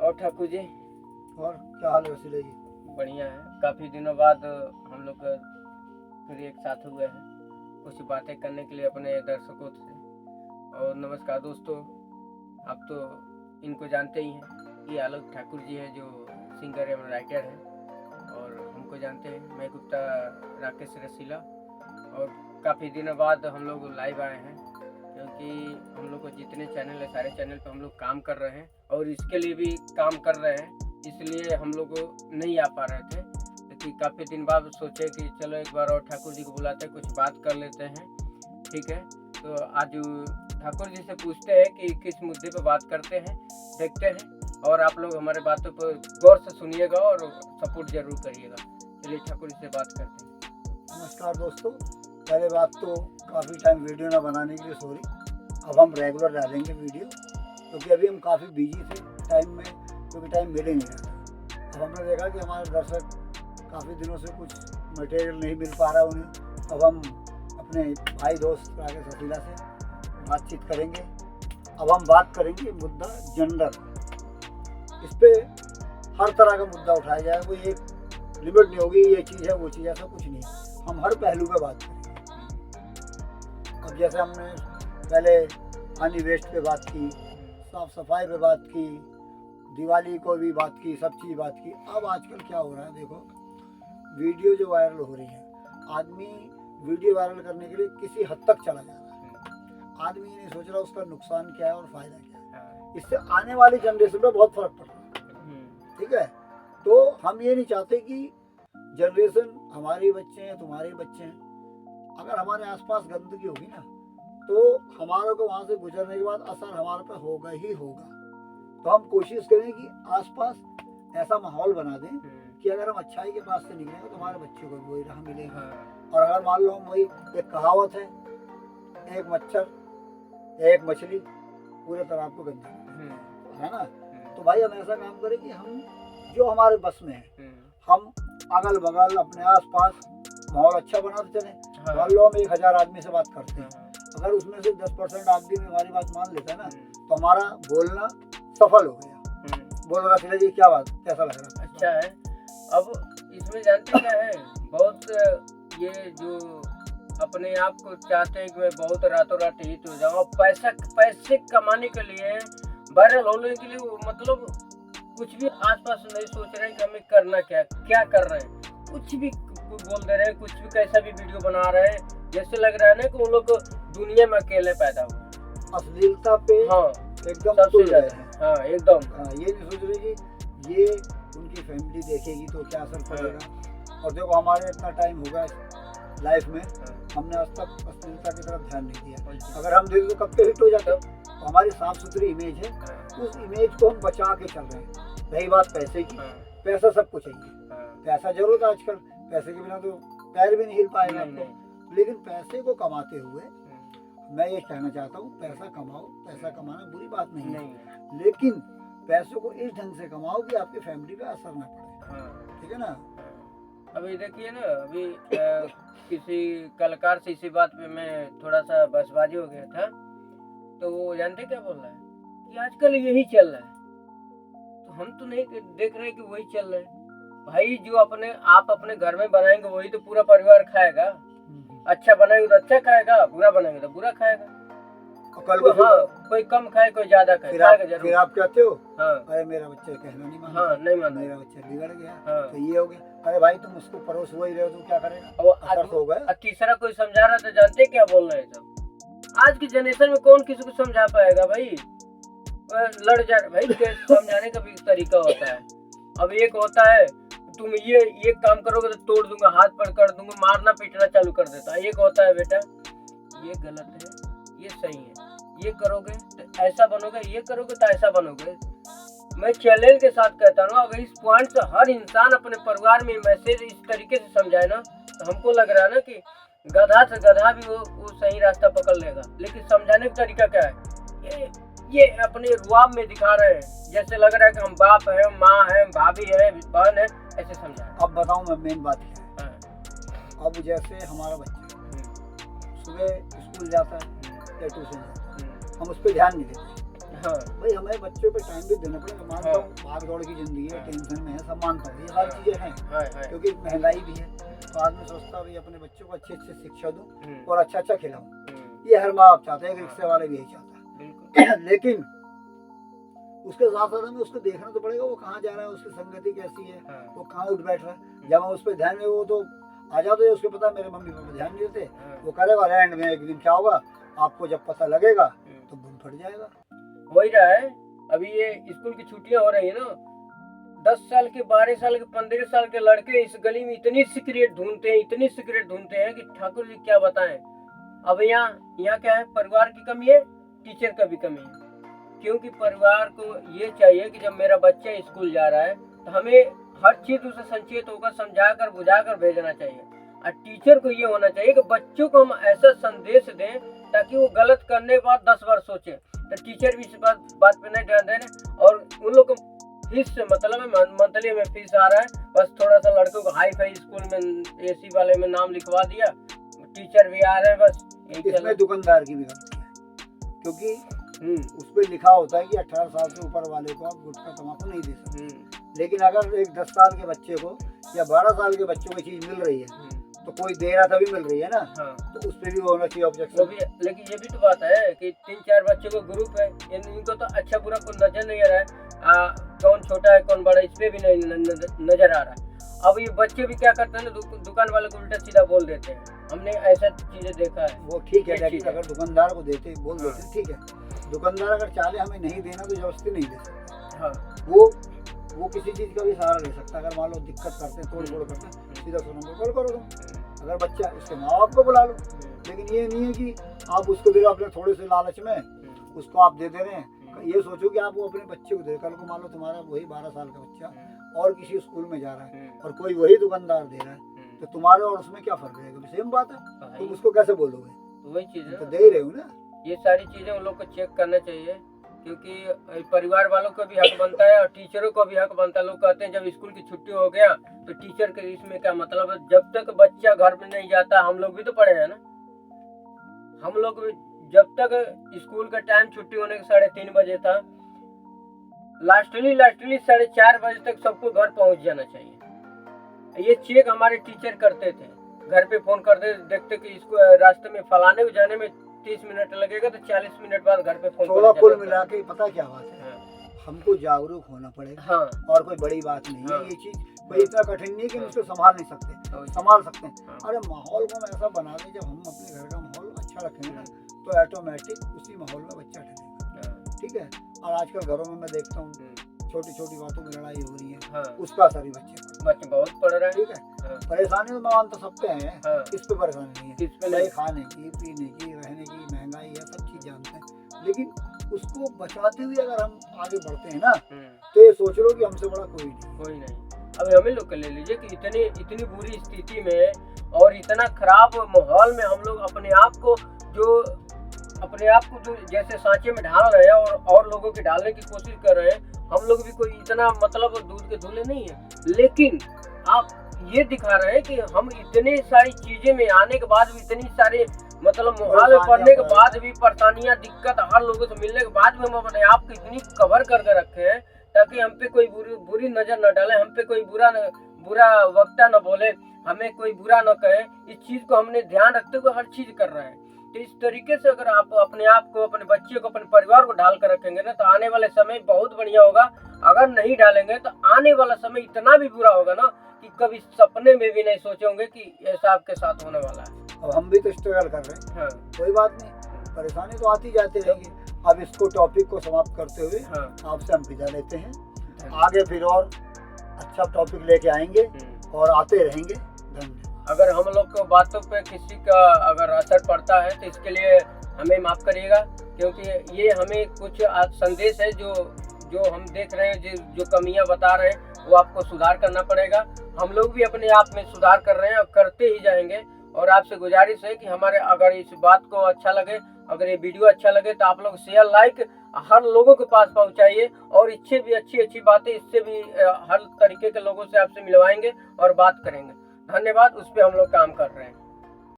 और ठाकुर जी, और क्या हाल है वसीले जी? बढ़िया है। काफ़ी दिनों बाद हम लोग फिर एक साथ हुए हैं कुछ बातें करने के लिए अपने दर्शकों से। और नमस्कार दोस्तों, आप तो इनको जानते ही हैं। ये आलोक ठाकुर जी हैं जो सिंगर एवं राइटर हैं, और हमको जानते हैं मैं गुप्ता राकेश रसीला। और काफ़ी दिनों बाद हम लोग लाइव आए हैं, क्योंकि हम लोग को जितने चैनल है सारे चैनल पे हम लोग काम कर रहे हैं और इसके लिए भी काम कर रहे हैं, इसलिए हम लोग नहीं आ पा रहे थे। लेकिन काफ़ी दिन बाद सोचे कि चलो एक बार और ठाकुर जी को बुलाते हैं, कुछ बात कर लेते हैं। ठीक है, तो आज ठाकुर जी से पूछते हैं कि किस मुद्दे पर बात करते हैं, देखते हैं। और आप लोग हमारे बातों पर गौर से सुनिएगा और सपोर्ट जरूर करिएगा। चलिए ठाकुर जी से बात करते हैं। नमस्कार दोस्तों, पहले बात तो काफ़ी टाइम वीडियो ना बनाने के लिए सॉरी। अब हम रेगुलर डालेंगे वीडियो, क्योंकि अभी हम काफ़ी बिजी थे टाइम में, क्योंकि टाइम मिले नहीं रहा। अब हमने देखा कि हमारे दर्शक काफ़ी दिनों से कुछ मटेरियल नहीं मिल पा रहा उन्हें। अब हम अपने भाई दोस्त राकेश रसीला से बातचीत करेंगे। अब हम बात करेंगे मुद्दा जेंडर। इस पर हर तरह का मुद्दा उठाया जाएगा, कोई एक लिमिट नहीं होगी, ये चीज़ है वो चीज़, ऐसा कुछ नहीं है। हम हर पहलू पे बात करेंगे। अब जैसे हमने पहले पानी वेस्ट पे बात की, साफ सफाई पे बात की, दिवाली को भी बात की, सब चीज़ बात की। अब आजकल क्या हो रहा है देखो, वीडियो जो वायरल हो रही है, आदमी वीडियो वायरल करने के लिए किसी हद तक चला जा रहा है। आदमी ये नहीं सोच रहा उसका नुकसान क्या है और फायदा क्या है। इससे आने वाली जनरेशन पे बहुत फर्क पड़ रहा है। ठीक है, तो हम ये नहीं चाहते कि जनरेशन हमारे बच्चे हैं तुम्हारे बच्चे हैं, अगर हमारे आसपास गंदगी होगी ना, तो हमारे को वहाँ से गुजरने के बाद असर हमारे पे होगा ही होगा। तो हम कोशिश करें कि आसपास ऐसा माहौल बना दें कि अगर हम अच्छाई के पास से निकलेंगे तो हमारे बच्चे को भी वही राह मिलेगा। और अगर मान लो हम वही, एक कहावत है, एक मच्छर एक मछली पूरे तालाब को गंदा है ना। तो भाई हम ऐसा काम करें कि हम जो हमारे बस में है, हम अगल बगल अपने आसपास माहौल अच्छा बनाते चले। मान लो हम 1000 आदमी से बात करते हैं, अगर उसमें से 10% आदमी हमारी बात मान लेता है ना, तो हमारा बोलना सफल हो गया। बोल रहा था जी, क्या बात, कैसा लग रहा है? अच्छा है। अब इसमें जानते क्या है, बहुत ये जो अपने आप को चाहते हैं कि मैं बहुत रातों रात हिट हो जाऊँ, पैसे कमाने के लिए, वायरल होने के लिए, वो मतलब कुछ भी आसपास नहीं सोच रहे हैं कि हमें करना क्या कर रहे हैं। कुछ भी बोल दे रहे हैं, कुछ भी कैसा भी वीडियो बना रहे हैं, जैसे लग रहा है ना कि वो लोग दुनिया में अकेले पैदा हुए। अश्लीलता पे हाँ एकदम सबसे ज्यादा। हाँ एकदम। ये नहीं सोच रहे कि ये उनकी फैमिली देखेगी तो क्या असर पड़ेगा। और देखो हमारे इतना टाइम हो गया लाइफ में, हमने आज तक अश्लीलता की तरफ ध्यान नहीं दिया। अगर हम देखें तो कब के हिट हो जाते। तो हमारी साफ सुथरी इमेज है, उस इमेज को हम बचा के चल रहे हैं। रही बात पैसे की, पैसा सब कुछ चाहिए, पैसा जरूर है आजकल, पैसे के बिना तो पैर भी नहीं हिल पाएगा आपको। लेकिन पैसे को कमाते हुए मैं ये कहना चाहता हूँ, पैसा कमाओ, पैसा कमाना बुरी बात नहीं है, लेकिन पैसों को इस ढंग से कमाओ कि आपकी फैमिली पे असर ना पड़े। ठीक है ना। अभी देखिए ना, अभी किसी कलाकार से इसी बात पे मैं थोड़ा सा बसबाजी हो गया था, तो वो जानते क्या बोल रहा है कि आजकल यही चल रहा है। तो हम तो नहीं देख रहे कि वही चल रहा है। भाई जो आप अपने घर में बनाएंगे वही तो पूरा परिवार खाएगा। अच्छा बनाएंगे तो अच्छा खाएगा, बुरा बनाएंगे तो बुरा खाएगा। कल को कोई कम खाए कोई ज्यादा खाए, फिर आप कहते हो हाँ अरे मेरा बच्चा कहना नहीं मानता, हाँ नहीं मानता, मेरा बच्चा बिगड़ गया। हाँ। तो ये हो गया, अरे भाई तुम उसको परोस वही रहे हो, तुम क्या करेगा, असर हो गया। तीसरा कोई समझा रहा था, जानते क्या बोल रहे हैं सब, आज की जनरेशन में कौन किसी को समझा पाएगा भाई, लड़ जा भाई। समझाने का भी तरीका होता है। अब एक होता है तुम ये काम करोगे तो तोड़ दूंगा, हाथ पर कर दूंगा, मारना पीटना चालू कर देता है। एक होता है बेटा ये गलत है, ये सही है, ये करोगे तो ऐसा बनोगे, ये करोगे तो ऐसा बनोगे। मैं चैलेंज के साथ कहता हूँ, अगर इस पॉइंट से हर इंसान अपने परिवार में मैसेज इस तरीके से समझाए ना, तो हमको लग रहा है ना कि गधा से गधा भी वो सही रास्ता पकड़ लेगा। लेकिन समझाने का तरीका क्या है, ये अपने रुआब में दिखा रहे हैं, जैसे लग रहा है कि हम बाप है, माँ है, भाभी है, बहन है, ऐसे समझाए। अब बताऊं मैं मेन बात क्या है। अब जैसे हमारा बच्चा सुबह स्कूल जाता है या ट्यूशन जाता है, हम उस पर ध्यान नहीं देते। हाँ भाई हमें बच्चों पे टाइम भी देना पड़ेगा। मानता हाँ। हूँ भाग दौड़ की जिंदगी है, हाँ। टेंशन में है, सब मानता हूँ, ये सारी चीजें हैं, है। क्योंकि महंगाई भी है। तो आदमी सोचता है भाई अपने बच्चों को अच्छी अच्छी शिक्षा दूं और अच्छा अच्छा खिलाऊं। ये हर माँ बाप चाहते हैं, रिक्शे वाले भी यही चाहता है। बिल्कुल। लेकिन उसके साथ साथ हमें उसको देखना तो पड़ेगा, वो कहाँ जा रहा है, उसकी संगति कैसी है, हाँ। वो कहाँ उठ बैठ रहा है। जब हम उस पर ध्यान दें, वो तो आ जाते, उसको पता है मेरे मम्मी पापा ध्यान नहीं देते, वो करेगा, एंड में एक दिन क्या होगा आपको जब पता लगेगा तो बुम फट जाएगा। हो ही रहा है। अभी ये स्कूल की छुट्टियां हो रही है ना, 10 साल के 12 साल के 15 साल के लड़के इस गली में इतनी सिगरेट ढूंढते हैं, इतनी सिगरेट ढूंढते हैं कि ठाकुर जी क्या बताएं। अब यहाँ क्या है, परिवार की कमी है, टीचर का भी कमी है। क्योंकि परिवार को ये चाहिए कि जब मेरा बच्चा स्कूल जा रहा है तो हमें हर चीज उसे संचेत होकर समझाकर बुझाकर भेजना चाहिए। और टीचर को ये होना चाहिए कि बच्चों को हम ऐसा संदेश दें ताकि वो गलत करने के बाद 10 बार सोचे। तो टीचर भी इस बात पे नहीं ध्यान देने। और उन लोग को फीस मतलब मंथली में फीस आ रहा है, बस थोड़ा सा लड़कों को हाई फाई स्कूल में एसी वाले में नाम लिखवा दिया, टीचर भी आ रहे हैं, बस इसमें दुकानदार की भी गलती है, क्योंकि उस पर लिखा होता है कि 18 साल से ऊपर वाले को आप गुटखा तंबाकू नहीं दे सकते। लेकिन अगर एक 10 साल के बच्चे को या 12 साल के बच्चों को चीज मिल रही है तो कोई दे रहा तभी मिल रही है ना। तो उस पर भी होना चाहिए ऑब्जेक्शन। लेकिन ये भी तो बात है कि 3-4 बच्चों को ग्रुप है, इनको तो अच्छा बुरा कोई नजर नहीं आ रहा है, कौन छोटा है कौन बड़ा इस पे भी नहीं नजर आ रहा। अब ये बच्चे भी क्या करते हैं ना, दुकान वाले को उल्टा सीधा बोल देते हैं। हमने ऐसा चीजें देखा है। वो ठीक है, लेकिन अगर दुकानदार को देते बोल देते ठीक है। दुकानदार अगर चाहे हमें नहीं देना तो जबरदस्ती नहीं दे सकते। वो किसी चीज का भी सहारा ले सकता है। अगर मान लो दिक्कत करते हैं, तोड़ फोड़ करते हैं, सीधा सुनो कॉल करो तुम। अगर बच्चा उसके माँ बाप को बुला लो। लेकिन ये नहीं है कि आप उसको दे रहे हो अपने थोड़े से लालच में, उसको आप दे रहे हैं। ये सोचो कि आप वो अपने बच्चे को दे, कल को मान लो तुम्हारा वही 12 साल का बच्चा और किसी स्कूल में जा रहा है और कोई वही दुकानदार दे रहा है, तो तुम्हारे और उसमें क्या फर्क रहेगा? सेम बात है। तुम उसको कैसे बोलोगे? वही चीज तो दे ही रहे हो ना। ये सारी चीजें उन लोग को चेक करना चाहिए, क्योंकि परिवार वालों को भी हक बनता है और टीचरों को भी हक बनता है। लोग कहते हैं जब स्कूल की छुट्टी हो गया तो टीचर के इसमें क्या मतलब है? जब तक बच्चा घर में नहीं जाता, हम लोग भी तो पढ़े हैं ना, हम लोग जब तक स्कूल का टाइम छुट्टी होने के 3:30 बजे था, लास्टली 4:30 बजे तक सबको घर पहुंच जाना चाहिए। ये चेक हमारे टीचर करते थे, घर पे फोन करते देखते कि इसको रास्ते में फलाने को जाने में 30 मिनट लगेगा तो 40 मिनट बाद घर पे फोन। थोड़ा कुल मिला के पता क्या बात है, हमको जागरूक होना पड़ेगा। और कोई बड़ी बात नहीं है ये चीज, कोई इतना कठिन नहीं कि उसको संभाल नहीं सकते, संभाल सकते हैं। अरे माहौल को हम ऐसा बना दें, जब हम अपने घर का माहौल अच्छा रखेंगे ना तो ऑटोमेटिक उसी माहौल में बच्चा ढलेगा। ठीक है। और आजकल घरों में मैं देखता हूँ छोटी छोटी बातों में लड़ाई हो रही है, उसका असर भी बच्चे बहुत पड़ रहा है। ठीक है। परेशानी तो मैं मानता सबके हैं, किस पे परेशानी नहीं है, खाने की, पीने की, रहने की, महंगाई है, सब चीज जानते हैं। लेकिन उसको बचाते हुए अगर हम आगे बढ़ते हैं ना तो ये सोच लो कि हमसे बड़ा कोई नहीं। अब हमें लोग ले लीजिए कि इतनी बुरी स्थिति में और इतना खराब माहौल में हम लोग अपने आप को जो जैसे सांचे में ढाल रहे हैं और लोगों के डालने की कोशिश कर रहे हैं। हम लोग भी कोई इतना मतलब दूध के धुले नहीं है, लेकिन आप ये दिखा रहे हैं कि हम इतनी सारी चीजें में आने के बाद भी, इतनी सारी मतलब माहौल में पढ़ने के बाद भी, परेशानियां दिक्कत हर लोगों से मिलने के बाद भी हम अपने आप को इतनी कवर करके रखे हैं ताकि हम पे कोई बुरी नजर न डाले, हम पे कोई बुरा वक्ता न बोले, हमें कोई बुरा न कहे। इस चीज को हमने ध्यान रखते हुए हर चीज कर रहे हैं। तो इस तरीके से अगर आप अपने आप को, अपने बच्चे को, अपने परिवार को ढाल कर रखेंगे ना तो आने वाले समय बहुत बढ़िया होगा। अगर नहीं डालेंगे तो आने वाला समय इतना भी बुरा होगा ना कि कभी सपने में भी नहीं सोचे होंगे कि ऐसा आपके साथ होने वाला है। अब हम भी तो स्ट्रगल कर रहे हैं। कोई बात नहीं, परेशानी तो आती जाती रहेगी। अब इसको टॉपिक को समाप्त करते हुए आपसे हम विदा लेते हैं। आगे फिर और अच्छा टॉपिक लेके आएंगे और आते रहेंगे। धन्यवाद। अगर हम लोग को बातों पे किसी का अगर असर पड़ता है तो इसके लिए हमें माफ करिएगा, क्योंकि ये हमें कुछ संदेश है जो हम देख रहे हैं, जो कमियां बता रहे हैं वो आपको सुधार करना पड़ेगा। हम लोग भी अपने आप में सुधार कर रहे हैं और करते ही जाएंगे। और आपसे गुजारिश है कि हमारे अगर इस बात को अच्छा लगे, अगर ये वीडियो अच्छा लगे तो आप लोग शेयर लाइक हर लोगों के पास पहुंचाइए। और इससे भी अच्छी बातें, इससे भी हर तरीके के लोगों से आपसे मिलवाएंगे और बात करेंगे। धन्यवाद। उस पर हम लोग काम कर रहे हैं।